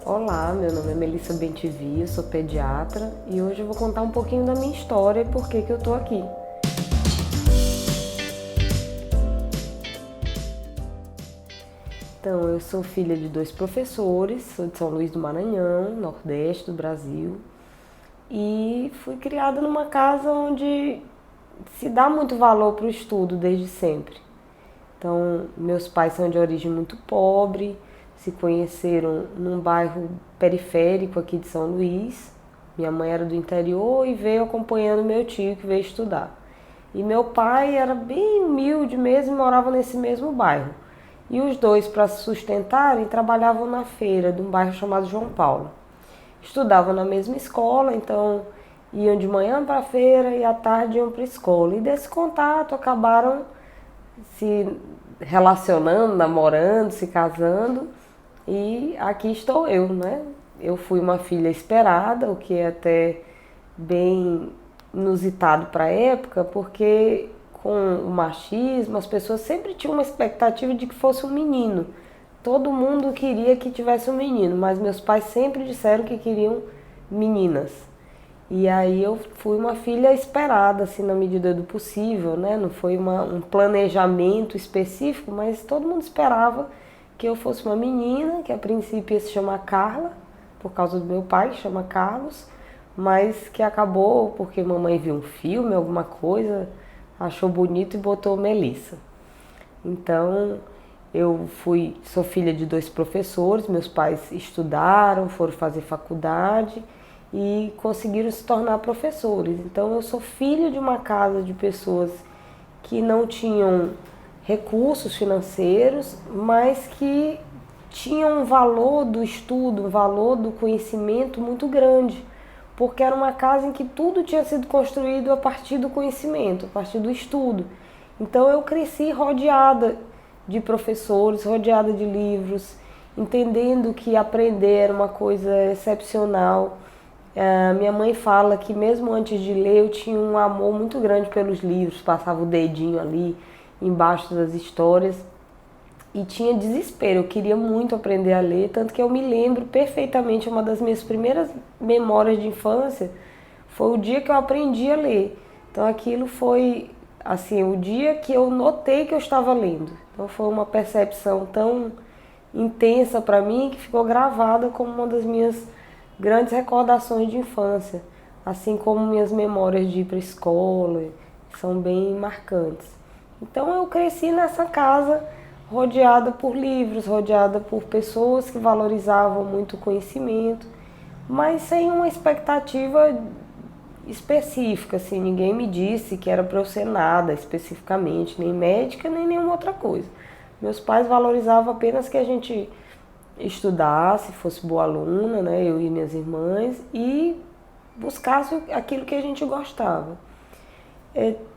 Olá, meu nome é Melissa Bentivi, eu sou pediatra e hoje eu vou contar um pouquinho da minha história e por que eu tô aqui. Então, eu sou filha de dois professores, sou de São Luís do Maranhão, nordeste do Brasil, e fui criada numa casa onde se dá muito valor para o estudo desde sempre. Então, meus pais são de origem muito pobre, se conheceram num bairro periférico aqui de São Luís. Minha mãe era do interior e veio acompanhando meu tio que veio estudar. E meu pai era bem humilde mesmo e morava nesse mesmo bairro. E os dois, para se sustentarem, trabalhavam na feira de um bairro chamado João Paulo. Estudavam na mesma escola, então iam de manhã para a feira e à tarde iam para a escola. E desse contato acabaram se relacionando, namorando, se casando, e aqui estou eu, né? Eu fui uma filha esperada, o que é até bem inusitado para a época, porque com o machismo as pessoas sempre tinham uma expectativa de que fosse um menino. Todo mundo queria que tivesse um menino, mas meus pais sempre disseram que queriam meninas. E aí eu fui uma filha esperada, assim, na medida do possível, né? Não foi um planejamento específico, mas todo mundo esperava que eu fosse uma menina, que a princípio ia se chamar Carla, por causa do meu pai, que chama Carlos, mas que acabou porque mamãe viu um filme, alguma coisa, achou bonito e botou Melissa. Então, sou filha de dois professores, meus pais estudaram, foram fazer faculdade e conseguiram se tornar professores. Então eu sou filha de uma casa de pessoas que não tinham recursos financeiros, mas que tinham um valor do estudo, um valor do conhecimento muito grande, porque era uma casa em que tudo tinha sido construído a partir do conhecimento, a partir do estudo. Então eu cresci rodeada de professores, rodeada de livros, entendendo que aprender era uma coisa excepcional. Minha mãe fala que mesmo antes de ler eu tinha um amor muito grande pelos livros, passava o dedinho ali embaixo das histórias e tinha desespero, eu queria muito aprender a ler, tanto que eu me lembro perfeitamente, uma das minhas primeiras memórias de infância foi o dia que eu aprendi a ler. Então aquilo foi assim, o dia que eu notei que eu estava lendo. Então foi uma percepção tão intensa para mim que ficou gravada como uma das minhas grandes recordações de infância, assim como minhas memórias de ir para a escola, são bem marcantes. Então eu cresci nessa casa rodeada por livros, rodeada por pessoas que valorizavam muito o conhecimento, mas sem uma expectativa específica, assim, ninguém me disse que era para eu ser nada especificamente, nem médica, nem nenhuma outra coisa. Meus pais valorizavam apenas que a gente estudasse, fosse boa aluna, né, eu e minhas irmãs, e buscasse aquilo que a gente gostava.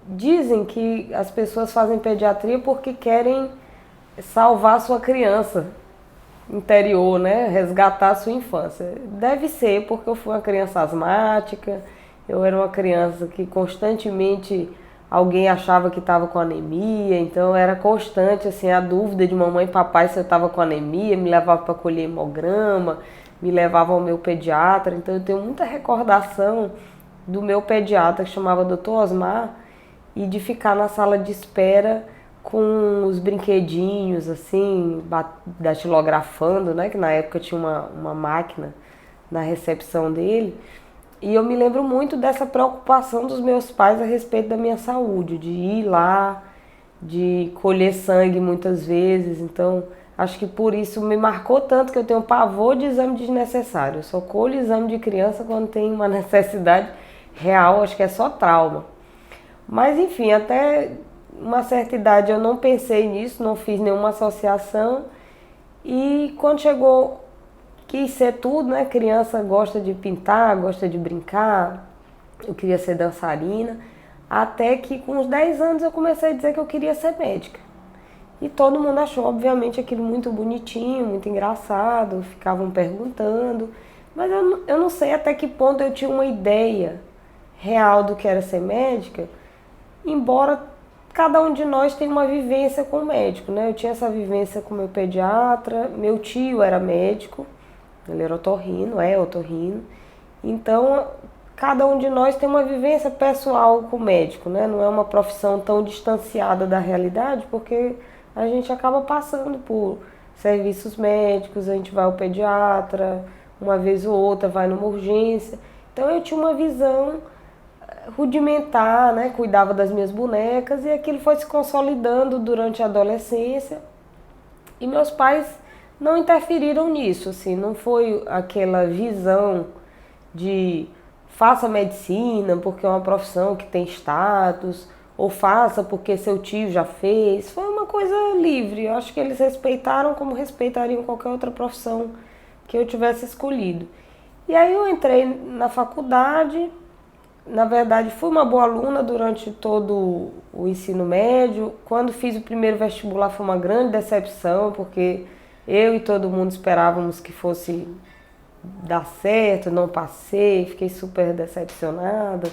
Dizem que as pessoas fazem pediatria porque querem salvar a sua criança interior, né, resgatar a sua infância. Deve ser porque eu fui uma criança asmática, eu era uma criança que constantemente alguém achava que estava com anemia, então era constante assim a dúvida de mamãe e papai se eu estava com anemia, me levava para colher hemograma, me levava ao meu pediatra, então eu tenho muita recordação do meu pediatra que chamava Dr. Osmar e de ficar na sala de espera com os brinquedinhos assim, datilografando, né, que na época tinha uma máquina na recepção dele. E eu me lembro muito dessa preocupação dos meus pais a respeito da minha saúde, de ir lá, de colher sangue muitas vezes. Então, acho que por isso me marcou tanto que eu tenho pavor de exame desnecessário. Eu só colho exame de criança quando tem uma necessidade real, acho que é só trauma. Mas enfim, até uma certa idade eu não pensei nisso, não fiz nenhuma associação. E quando chegou quis ser tudo, né? Criança gosta de pintar, gosta de brincar. Eu queria ser dançarina. Até que com uns 10 anos eu comecei a dizer que eu queria ser médica. E todo mundo achou, obviamente, aquilo muito bonitinho, muito engraçado. Ficavam perguntando. Mas eu não sei até que ponto eu tinha uma ideia real do que era ser médica. Embora cada um de nós tenha uma vivência com o médico, né? Eu tinha essa vivência com o meu pediatra. Meu tio era médico. Ele era otorrino, é otorrino. Então, cada um de nós tem uma vivência pessoal com o médico, né? Não é uma profissão tão distanciada da realidade, porque a gente acaba passando por serviços médicos, a gente vai ao pediatra, uma vez ou outra vai numa urgência. Então eu tinha uma visão rudimentar, né? Cuidava das minhas bonecas e aquilo foi se consolidando durante a adolescência. E meus pais não interferiram nisso, assim, não foi aquela visão de faça medicina porque é uma profissão que tem status, ou faça porque seu tio já fez. Foi uma coisa livre. Eu acho que eles respeitaram como respeitariam qualquer outra profissão que eu tivesse escolhido. E aí eu entrei na faculdade. Na verdade, fui uma boa aluna durante todo o ensino médio. Quando fiz o primeiro vestibular foi uma grande decepção, porque eu e todo mundo esperávamos que fosse dar certo, não passei, fiquei super decepcionada.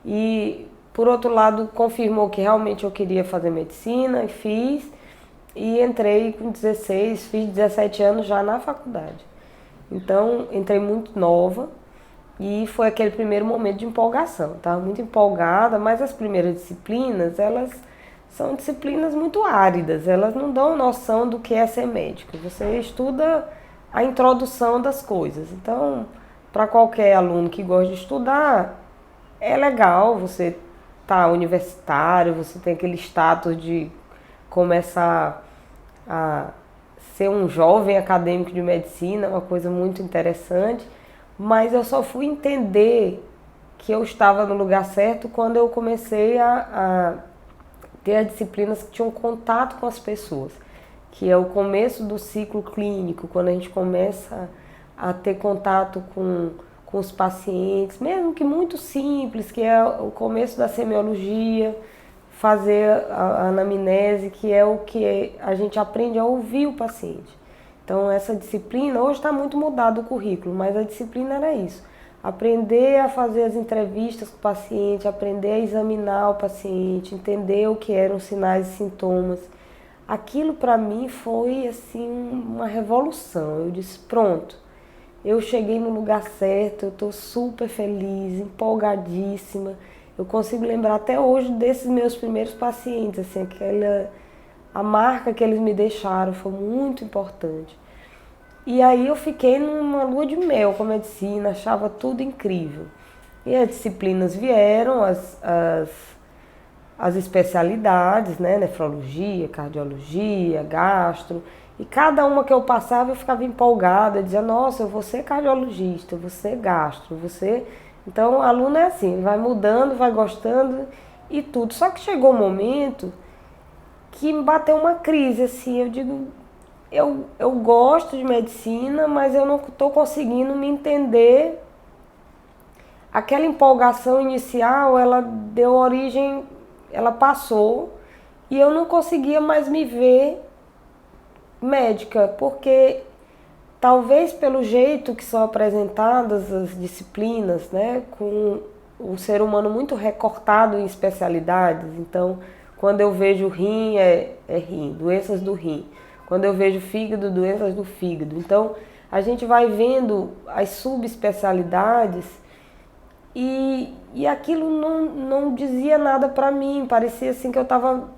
E, por outro lado, confirmou que realmente eu queria fazer medicina e fiz. E entrei com 16, fiz 17 anos já na faculdade. Então, entrei muito nova. E foi aquele primeiro momento de empolgação, estava muito empolgada, mas as primeiras disciplinas, elas são disciplinas muito áridas, elas não dão noção do que é ser médico. Você estuda a introdução das coisas. Então, para qualquer aluno que gosta de estudar, é legal, você tá universitário, você tem aquele status de começar a ser um jovem acadêmico de medicina, uma coisa muito interessante. Mas eu só fui entender que eu estava no lugar certo quando eu comecei a ter as disciplinas que tinham contato com as pessoas, que é o começo do ciclo clínico, quando a gente começa a ter contato com os pacientes, mesmo que muito simples, que é o começo da semiologia, fazer a anamnese, que é o que a gente aprende a ouvir o paciente. Então essa disciplina, hoje está muito mudado o currículo, mas a disciplina era isso. Aprender a fazer as entrevistas com o paciente, aprender a examinar o paciente, entender o que eram os sinais e sintomas. Aquilo para mim foi assim uma revolução. Eu disse, pronto, eu cheguei no lugar certo, eu estou super feliz, empolgadíssima. Eu consigo lembrar até hoje desses meus primeiros pacientes, assim, a marca que eles me deixaram foi muito importante. E aí eu fiquei numa lua de mel com a medicina, achava tudo incrível. E as disciplinas vieram, as especialidades, né? Nefrologia, cardiologia, gastro. E cada uma que eu passava eu ficava empolgada, eu dizia, nossa, eu vou ser cardiologista, eu vou ser gastro, eu vou ser... Então o aluno é assim, vai mudando, vai gostando e tudo. Só que chegou um momento que me bateu uma crise, assim, eu digo, eu gosto de medicina, mas eu não estou conseguindo me entender. Aquela empolgação inicial, ela deu origem, ela passou, e eu não conseguia mais me ver médica, porque talvez pelo jeito que são apresentadas as disciplinas, né, com o ser humano muito recortado em especialidades, então... Quando eu vejo rim, é rim, doenças do rim. Quando eu vejo fígado, doenças do fígado. Então, a gente vai vendo as subespecialidades e aquilo não dizia nada para mim. Parecia assim que eu estava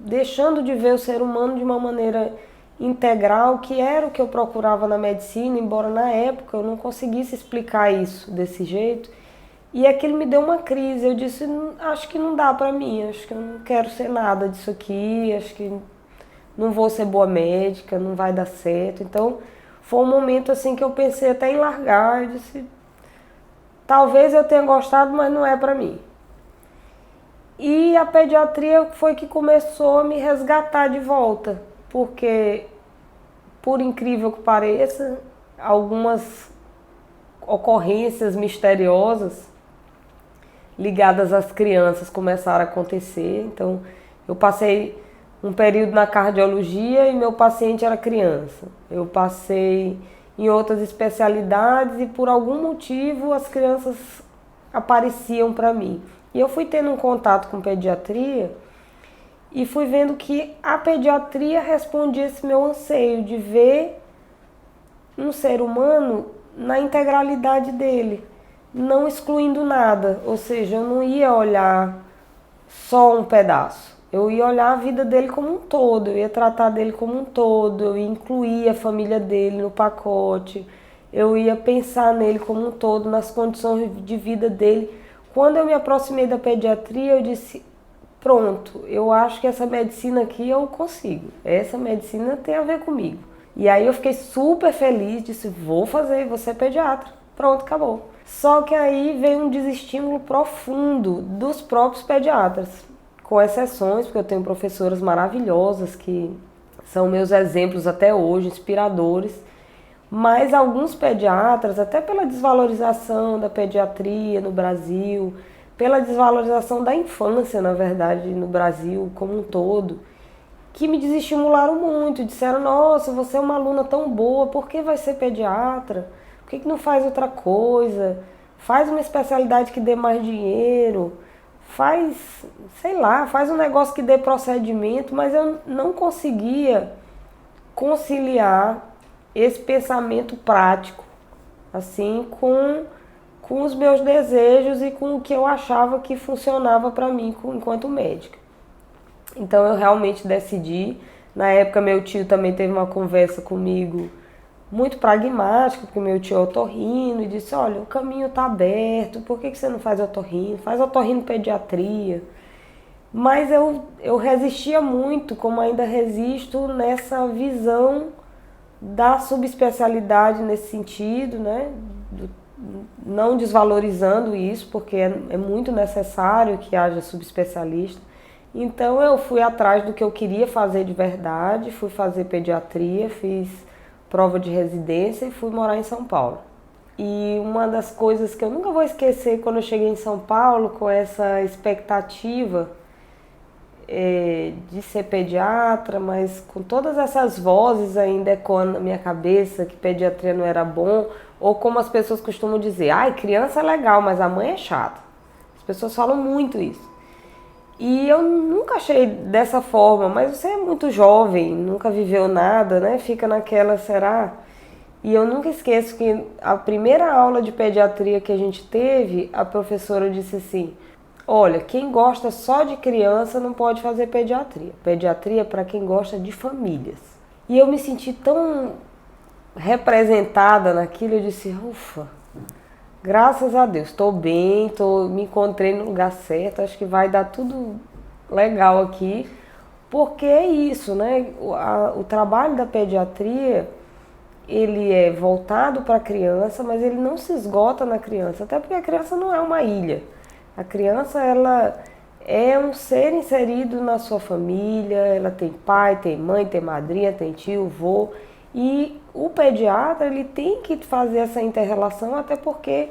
deixando de ver o ser humano de uma maneira integral, que era o que eu procurava na medicina, embora na época eu não conseguisse explicar isso desse jeito. E aquilo me deu uma crise, eu disse, acho que não dá pra mim, acho que eu não quero ser nada disso aqui, acho que não vou ser boa médica, não vai dar certo. Então foi um momento assim que eu pensei até em largar, eu disse, talvez eu tenha gostado, mas não é pra mim. E a pediatria foi que começou a me resgatar de volta, porque, por incrível que pareça, algumas ocorrências misteriosas ligadas às crianças começaram a acontecer. Então, eu passei um período na cardiologia e meu paciente era criança. Eu passei em outras especialidades e por algum motivo as crianças apareciam para mim. E eu fui tendo um contato com pediatria e fui vendo que a pediatria respondia esse meu anseio de ver um ser humano na integralidade dele, não excluindo nada, ou seja, eu não ia olhar só um pedaço. Eu ia olhar a vida dele como um todo, eu ia tratar dele como um todo, eu ia incluir a família dele no pacote, eu ia pensar nele como um todo, nas condições de vida dele. Quando eu me aproximei da pediatria, eu disse, pronto, eu acho que essa medicina aqui eu consigo, essa medicina tem a ver comigo. E aí eu fiquei super feliz, disse, vou fazer, vou ser pediatra. Pronto, acabou. Só que aí veio um desestímulo profundo dos próprios pediatras, com exceções, porque eu tenho professoras maravilhosas que são meus exemplos até hoje, inspiradores, mas alguns pediatras, até pela desvalorização da pediatria no Brasil, pela desvalorização da infância, na verdade, no Brasil como um todo, que me desestimularam muito, disseram, nossa, você é uma aluna tão boa, por que vai ser pediatra? Por que não faz outra coisa? Faz uma especialidade que dê mais dinheiro, faz, sei lá, faz um negócio que dê procedimento, mas eu não conseguia conciliar esse pensamento prático, assim, com os meus desejos e com o que eu achava que funcionava para mim enquanto médica. Então eu realmente decidi, na época meu tio também teve uma conversa comigo muito pragmática, porque meu tio é otorrino, e disse, olha, o caminho está aberto, por que você não faz otorrino? Faz otorrino pediatria. Mas eu resistia muito, como ainda resisto, nessa visão da subespecialidade nesse sentido, né? Não desvalorizando isso, porque é muito necessário que haja subespecialista. Então eu fui atrás do que eu queria fazer de verdade, fui fazer pediatria, fiz prova de residência e fui morar em São Paulo. E uma das coisas que eu nunca vou esquecer quando eu cheguei em São Paulo, com essa expectativa de ser pediatra, mas com todas essas vozes ainda ecoando na minha cabeça que pediatria não era bom, ou como as pessoas costumam dizer, ai, criança é legal, mas a mãe é chata. As pessoas falam muito isso. E eu nunca achei dessa forma, mas você é muito jovem, nunca viveu nada, né? Fica naquela, será? E eu nunca esqueço que a primeira aula de pediatria que a gente teve, a professora disse assim, olha, quem gosta só de criança não pode fazer pediatria. Pediatria é para quem gosta de famílias. E eu me senti tão representada naquilo, eu disse, ufa, graças a Deus, estou bem, me encontrei no lugar certo, acho que vai dar tudo legal aqui, porque é isso, né? O trabalho da pediatria, ele é voltado para a criança, mas ele não se esgota na criança, até porque a criança não é uma ilha. A criança, ela é um ser inserido na sua família, ela tem pai, tem mãe, tem madrinha, tem tio, vô, e o pediatra, ele tem que fazer essa inter-relação, até porque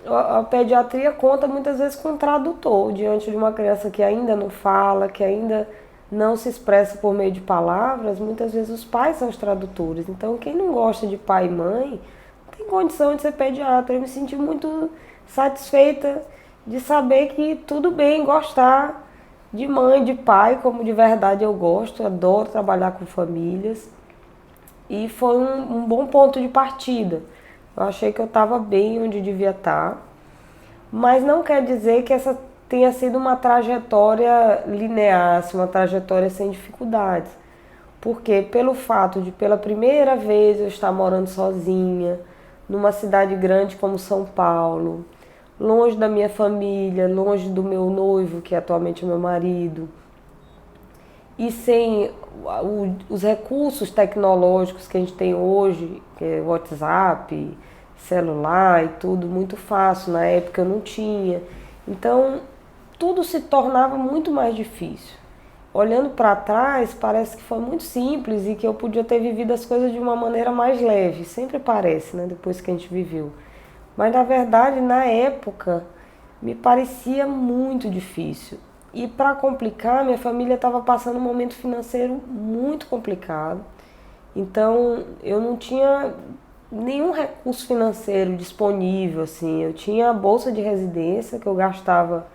a pediatria conta muitas vezes com um tradutor, diante de uma criança que ainda não fala, que ainda não se expressa por meio de palavras, muitas vezes os pais são os tradutores. Então, quem não gosta de pai e mãe, não tem condição de ser pediatra. Eu me senti muito satisfeita de saber que tudo bem gostar de mãe, de pai, como de verdade eu gosto, adoro trabalhar com famílias. E foi um bom ponto de partida. Eu achei que eu estava bem onde devia estar, mas não quer dizer que essa tenha sido uma trajetória linear, uma trajetória sem dificuldades. Porque pelo fato de pela primeira vez eu estar morando sozinha, numa cidade grande como São Paulo, longe da minha família, longe do meu noivo, que atualmente é meu marido, e sem os recursos tecnológicos que a gente tem hoje, que é WhatsApp, celular e tudo, muito fácil. Na época eu não tinha. Então, tudo se tornava muito mais difícil. Olhando para trás, parece que foi muito simples e que eu podia ter vivido as coisas de uma maneira mais leve. Sempre parece, né? Depois que a gente viveu. Mas, na verdade, na época, me parecia muito difícil. E para complicar, minha família estava passando um momento financeiro muito complicado. Então, eu não tinha nenhum recurso financeiro disponível, assim. Eu tinha a bolsa de residência, que eu gastava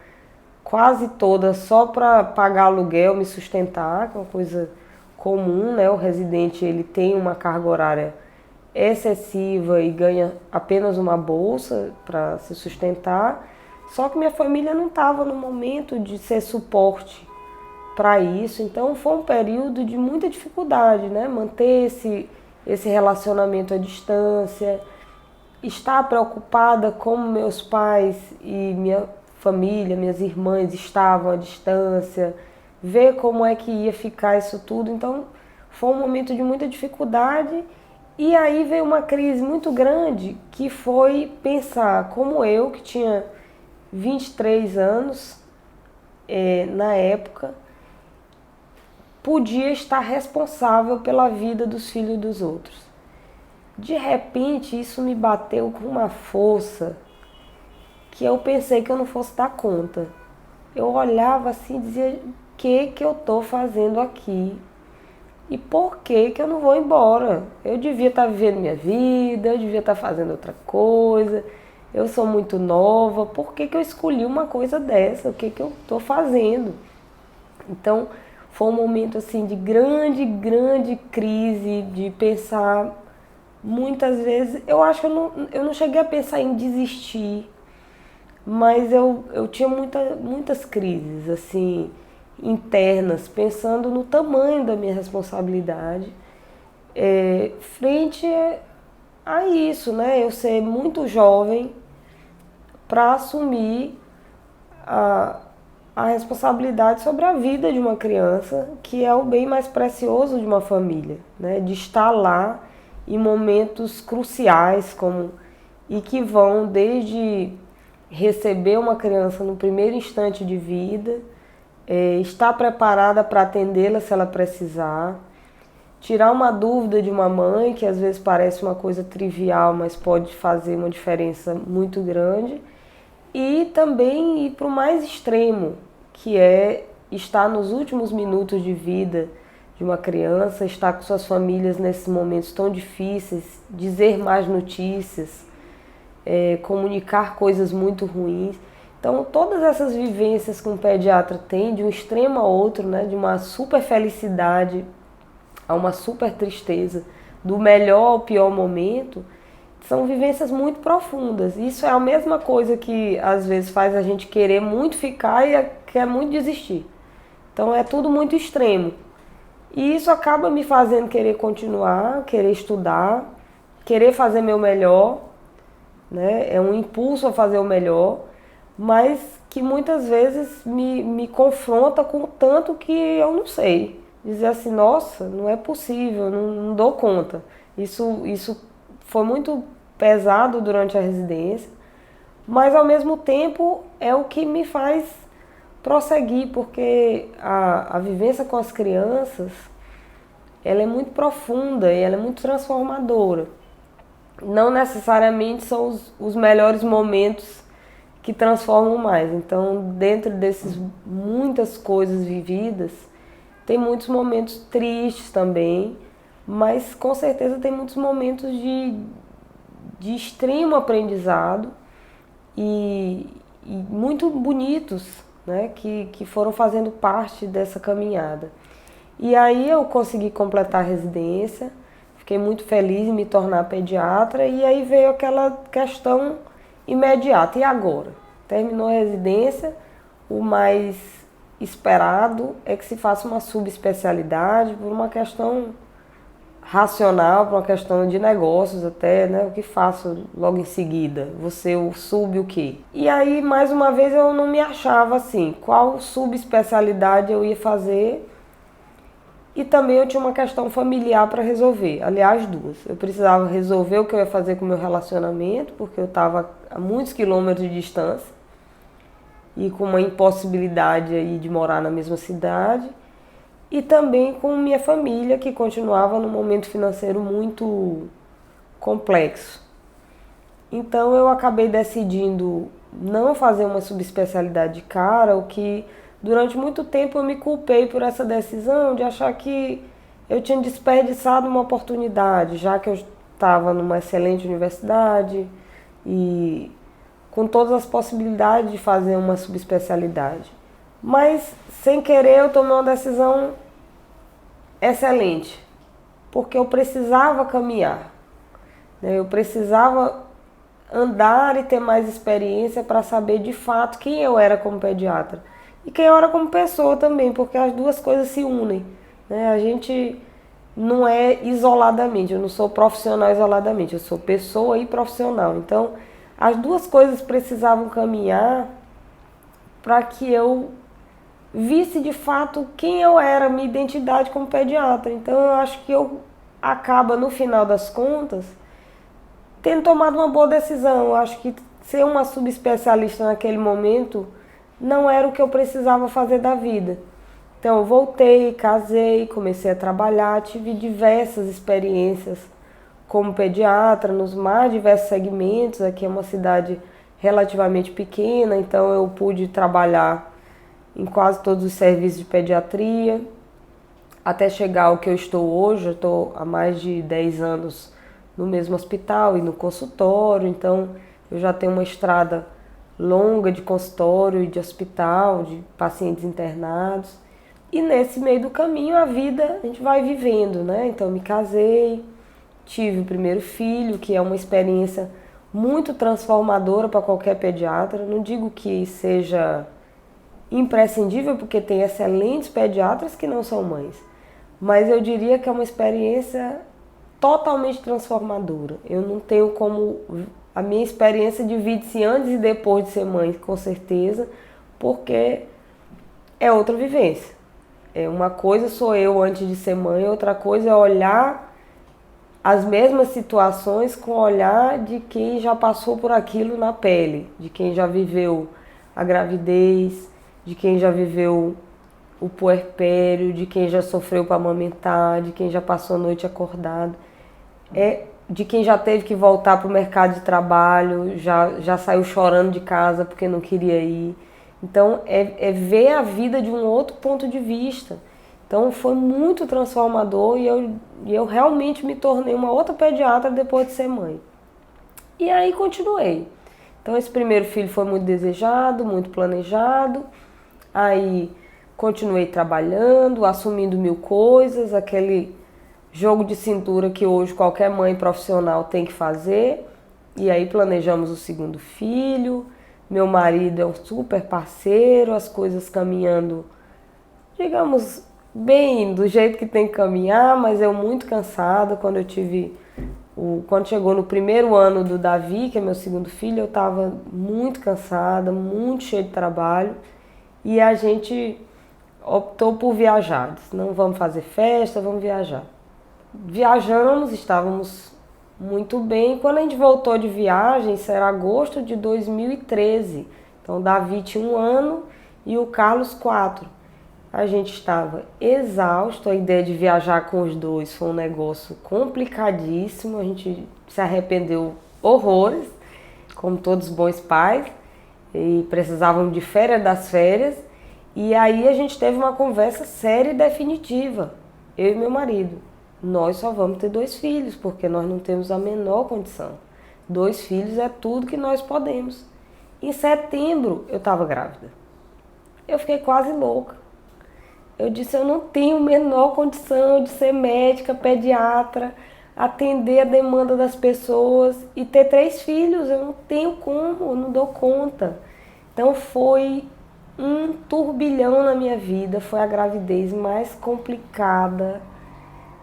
quase toda só para pagar aluguel, me sustentar, que é uma coisa comum, né? O residente, ele tem uma carga horária excessiva e ganha apenas uma bolsa para se sustentar. Só que minha família não estava no momento de ser suporte para isso, então foi um período de muita dificuldade, né? Manter esse relacionamento à distância, estar preocupada como meus pais e minha família, minhas irmãs estavam à distância, ver como é que ia ficar isso tudo. Então foi um momento de muita dificuldade e aí veio uma crise muito grande que foi pensar como eu, que tinha 23 anos na época, podia estar responsável pela vida dos filhos dos outros. De repente isso me bateu com uma força que eu pensei que eu não fosse dar conta. Eu olhava assim e dizia, o que eu estou fazendo aqui? E por que eu não vou embora? Eu devia estar vivendo minha vida, eu devia estar fazendo outra coisa, eu sou muito nova, por que eu escolhi uma coisa dessa? O que eu estou fazendo? Então, foi um momento assim de grande crise, de pensar muitas vezes. Eu acho que eu não cheguei a pensar em desistir, mas eu tinha muitas crises assim internas, pensando no tamanho da minha responsabilidade frente a isso, né? Eu ser muito jovem para assumir a responsabilidade sobre a vida de uma criança, que é o bem mais precioso de uma família, né? De estar lá em momentos cruciais e que vão desde receber uma criança no primeiro instante de vida, estar preparada para atendê-la se ela precisar, tirar uma dúvida de uma mãe, que às vezes parece uma coisa trivial, mas pode fazer uma diferença muito grande, e também ir para o mais extremo, que é estar nos últimos minutos de vida de uma criança, estar com suas famílias nesses momentos tão difíceis, dizer más notícias, comunicar coisas muito ruins. Então, todas essas vivências que um pediatra tem, de um extremo a outro, né, de uma super felicidade a uma super tristeza, do melhor ao pior momento, são vivências muito profundas. Isso é a mesma coisa que às vezes faz a gente querer muito ficar e quer muito desistir. Então é tudo muito extremo. E isso acaba me fazendo querer continuar, querer estudar, querer fazer meu melhor, né? É um impulso a fazer o melhor, mas que muitas vezes me confronta com o tanto que eu não sei. Dizer assim, nossa, não é possível, não dou conta. Isso foi muito pesado durante a residência, mas ao mesmo tempo é o que me faz prosseguir, porque a vivência com as crianças, ela é muito profunda e ela é muito transformadora. Não necessariamente são os melhores momentos que transformam mais. Então, dentro desses muitas coisas vividas, tem muitos momentos tristes também, mas com certeza tem muitos momentos de extremo aprendizado e muito bonitos, né, que foram fazendo parte dessa caminhada. E aí eu consegui completar a residência, fiquei muito feliz em me tornar pediatra, e aí veio aquela questão imediata, e agora? Terminou a residência, o mais esperado é que se faça uma subespecialidade por uma questão racional, por uma questão de negócios até, né? O que faço logo em seguida? Você sub o quê? E aí, mais uma vez, eu não me achava assim, qual subespecialidade eu ia fazer, e também eu tinha uma questão familiar para resolver, aliás, duas. Eu precisava resolver o que eu ia fazer com o meu relacionamento, porque eu estava a muitos quilômetros de distância, e com uma impossibilidade aí de morar na mesma cidade, e também com minha família, que continuava num momento financeiro muito complexo. Então eu acabei decidindo não fazer uma subespecialidade de cara, o que durante muito tempo eu me culpei por essa decisão de achar que eu tinha desperdiçado uma oportunidade, já que eu estava numa excelente universidade e com todas as possibilidades de fazer uma subespecialidade. Mas, sem querer, eu tomei uma decisão excelente, porque eu precisava caminhar. né? Eu precisava andar e ter mais experiência para saber de fato quem eu era como pediatra e quem eu era como pessoa também, porque as duas coisas se unem, né? A gente não é isoladamente, eu não sou profissional isoladamente, eu sou pessoa e profissional. Então, as duas coisas precisavam caminhar para que eu visse de fato quem eu era, minha identidade como pediatra. Então, eu acho que eu acaba, no final das contas, tendo tomado uma boa decisão. Eu acho que ser uma subespecialista naquele momento não era o que eu precisava fazer da vida. Então eu voltei, casei, comecei a trabalhar, tive diversas experiências como pediatra nos mais diversos segmentos. Aqui é uma cidade relativamente pequena, então eu pude trabalhar em quase todos os serviços de pediatria, até chegar ao que eu estou hoje. Eu estou há mais de 10 anos no mesmo hospital e no consultório, então eu já tenho uma estrada longa de consultório e de hospital, de pacientes internados. E nesse meio do caminho a vida a gente vai vivendo, né? Então eu me casei, tive o primeiro filho, que é uma experiência muito transformadora para qualquer pediatra. Não digo que seja imprescindível, porque tem excelentes pediatras que não são mães, mas eu diria que é uma experiência totalmente transformadora. Eu não tenho como... A minha experiência divide-se antes e depois de ser mãe, com certeza, porque é outra vivência. Uma coisa sou eu antes de ser mãe, outra coisa é olhar as mesmas situações com o olhar de quem já passou por aquilo na pele, de quem já viveu a gravidez, de quem já viveu o puerpério, de quem já sofreu para amamentar, de quem já passou a noite acordado, de quem já teve que voltar para o mercado de trabalho, já saiu chorando de casa porque não queria ir. Então, é ver a vida de um outro ponto de vista. Então, foi muito transformador e eu realmente me tornei uma outra pediatra depois de ser mãe. E aí, continuei. Então, esse primeiro filho foi muito desejado, muito planejado. Aí, continuei trabalhando, assumindo 1000 coisas, aquele jogo de cintura que hoje qualquer mãe profissional tem que fazer. E aí, planejamos o segundo filho. Meu marido é um super parceiro, as coisas caminhando, digamos, bem, do jeito que tem que caminhar, mas eu muito cansada. Quando chegou no primeiro ano do Davi, que é meu segundo filho, eu estava muito cansada, muito cheia de trabalho, e a gente optou por viajar. Disse, não vamos fazer festa, vamos viajar. Viajamos, estávamos muito bem. Quando a gente voltou de viagem, isso era agosto de 2013. Então o Davi tinha 1 ano e o Carlos 4. A gente estava exausto, a ideia de viajar com os dois foi um negócio complicadíssimo, a gente se arrependeu horrores, como todos os bons pais, e precisavam de férias das férias. E aí a gente teve uma conversa séria e definitiva, eu e meu marido. Nós só vamos ter 2 filhos, porque nós não temos a menor condição. 2 filhos é tudo que nós podemos. Em setembro eu estava grávida. Eu fiquei quase louca. Eu disse, eu não tenho a menor condição de ser médica, pediatra, atender a demanda das pessoas e ter 3 filhos. Eu não tenho como, eu não dou conta. Então foi um turbilhão na minha vida. Foi a gravidez mais complicada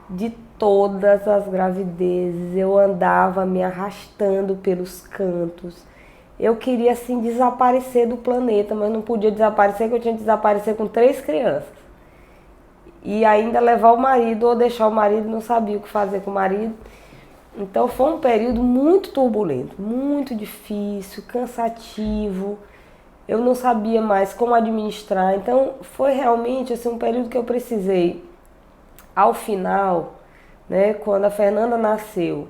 de todas as gravidezes. Eu andava me arrastando pelos cantos. Eu queria assim desaparecer do planeta, mas não podia desaparecer, porque eu tinha que desaparecer com 3 crianças. E ainda levar o marido ou deixar o marido, não sabia o que fazer com o marido. Então foi um período muito turbulento, muito difícil, cansativo. Eu não sabia mais como administrar. Então foi realmente assim, um período que eu precisei. Ao final, né, quando a Fernanda nasceu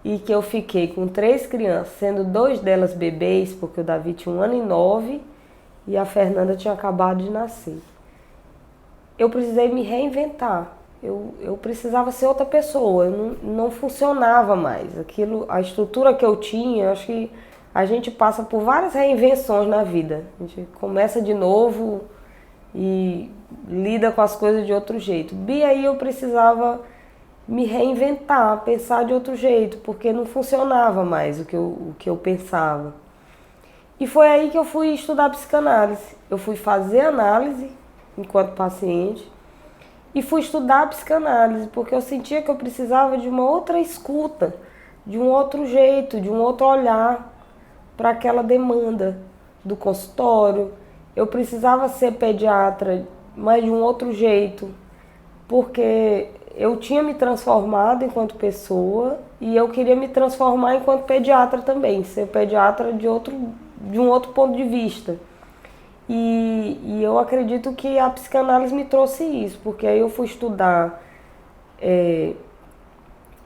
e que eu fiquei com 3 crianças, sendo 2 delas bebês, porque o Davi tinha 1 ano e 9 e a Fernanda tinha acabado de nascer. Eu precisei me reinventar. Eu precisava ser outra pessoa, eu não funcionava mais. A estrutura que eu tinha, acho que a gente passa por várias reinvenções na vida. A gente começa de novo e lida com as coisas de outro jeito. E aí eu precisava me reinventar, pensar de outro jeito, porque não funcionava mais o que eu pensava. E foi aí que eu fui estudar psicanálise. Eu fui fazer análise enquanto paciente e fui estudar psicanálise, porque eu sentia que eu precisava de uma outra escuta, de um outro jeito, de um outro olhar para aquela demanda do consultório. Eu precisava ser pediatra, mas de um outro jeito, porque eu tinha me transformado enquanto pessoa e eu queria me transformar enquanto pediatra também, ser pediatra de um outro ponto de vista. E eu acredito que a psicanálise me trouxe isso, porque aí eu fui estudar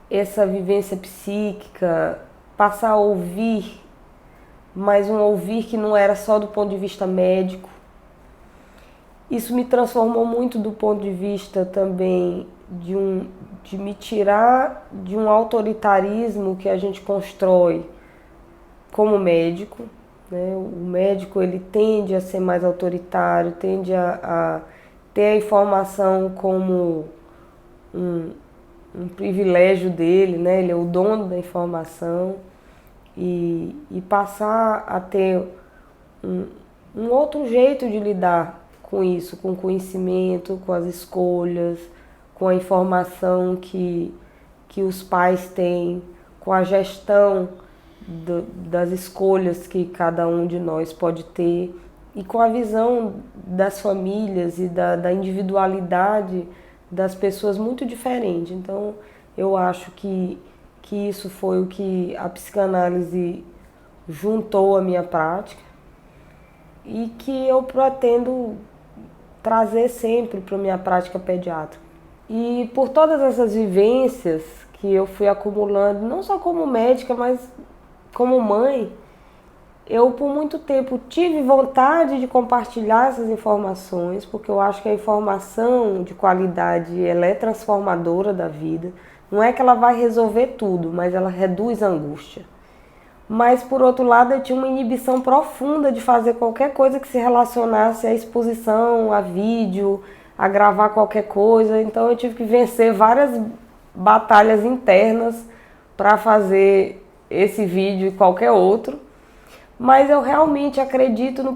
essa vivência psíquica, passar a ouvir, mas um ouvir que não era só do ponto de vista médico. Isso me transformou muito do ponto de vista também de me tirar de um autoritarismo que a gente constrói como médico, né? O médico ele tende a ser mais autoritário, tende a ter a informação como um privilégio dele, né? Ele é o dono da informação e passar a ter um outro jeito de lidar com isso, com o conhecimento, com as escolhas, com a informação que os pais têm, com a gestão das escolhas que cada um de nós pode ter e com a visão das famílias e da individualidade das pessoas muito diferente. Então, eu acho que isso foi o que a psicanálise juntou à minha prática e que eu pretendo trazer sempre para a minha prática pediátrica. E por todas essas vivências que eu fui acumulando, não só como médica, mas como mãe, eu por muito tempo tive vontade de compartilhar essas informações, porque eu acho que a informação de qualidade ela é transformadora da vida. Não é que ela vai resolver tudo, mas ela reduz a angústia. Mas, por outro lado, eu tinha uma inibição profunda de fazer qualquer coisa que se relacionasse à exposição, a vídeo, a gravar qualquer coisa. Então, eu tive que vencer várias batalhas internas para fazer esse vídeo e qualquer outro. Mas eu realmente acredito no